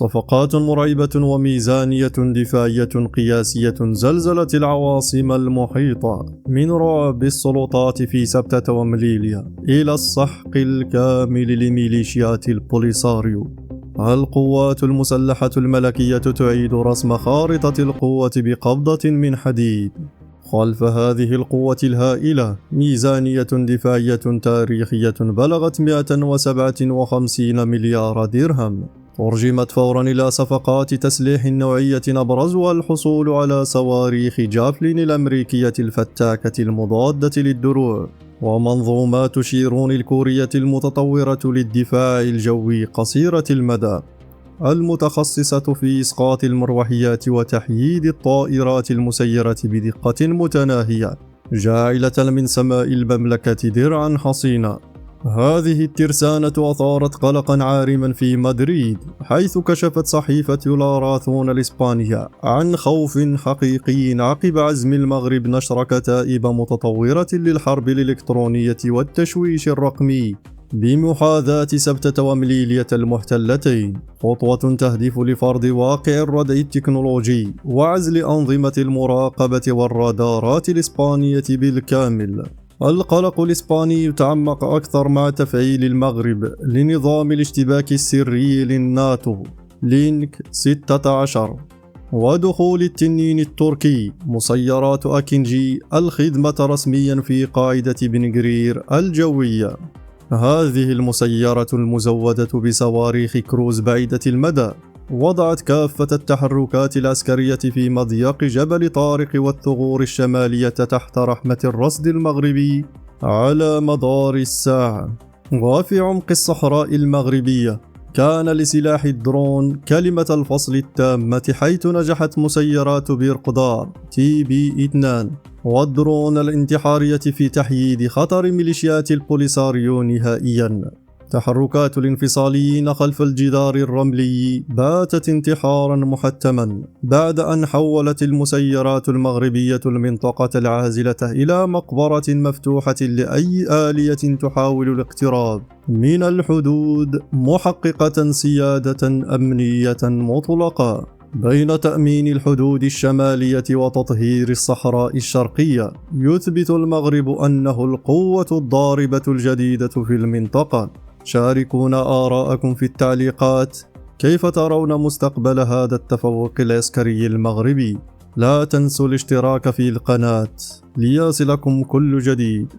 صفقات مرعبة وميزانية دفاعية قياسية زلزلت العواصم المحيطة، من رعب السلطات في سبتة ومليليا إلى السحق الكامل لميليشيات البوليساريو. القوات المسلحة الملكية تعيد رسم خارطة القوة بقبضة من حديد. خلف هذه القوة الهائلة ميزانية دفاعية تاريخية بلغت 157 مليار درهم، ترجمت فورا إلى صفقات تسليح نوعية أبرزها الحصول على صواريخ جافلين الأمريكية الفتاكة المضادة للدروع، ومنظومات شيرون الكورية المتطورة للدفاع الجوي قصيرة المدى، المتخصصة في إسقاط المروحيات وتحييد الطائرات المسيرة بدقة متناهية، جاعلة من سماء المملكة درعا حصينا. هذه الترسانة أثارت قلقا عارما في مدريد، حيث كشفت صحيفة لاراثون الإسبانية عن خوف حقيقي عقب عزم المغرب نشر كتائب متطورة للحرب الإلكترونية والتشويش الرقمي بمحاذاة سبتة ومليلية المحتلتين، خطوة تهدف لفرض واقع الردع التكنولوجي وعزل أنظمة المراقبة والرادارات الإسبانية بالكامل. القلق الإسباني يتعمق أكثر مع تفعيل المغرب لنظام الاشتباك السري للناتو لينك 16 ودخول التنين التركي مسيرات أكينجي الخدمة رسميا في قاعدة بن غرير الجوية. هذه المسيرة المزودة بصواريخ كروز بعيدة المدى وضعت كافة التحركات العسكرية في مضيق جبل طارق والثغور الشمالية تحت رحمة الرصد المغربي على مدار الساعة. وفي عمق الصحراء المغربية كان لسلاح الدرون كلمة الفصل التامة، حيث نجحت مسيرات بيرقدار TB2 والدرون الانتحارية في تحييد خطر ميليشيات البوليساريو نهائيا. تحركات الانفصاليين خلف الجدار الرملي باتت انتحارا محتما بعد أن حولت المسيرات المغربية المنطقة العازلة إلى مقبرة مفتوحة لأي آلية تحاول الاقتراب من الحدود، محققة سيادة أمنية مطلقة بين تأمين الحدود الشمالية وتطهير الصحراء الشرقية. يثبت المغرب أنه القوة الضاربة الجديدة في المنطقة. شاركونا آراءكم في التعليقات، كيف ترون مستقبل هذا التفوق العسكري المغربي؟ لا تنسوا الاشتراك في القناة ليصلكم كل جديد.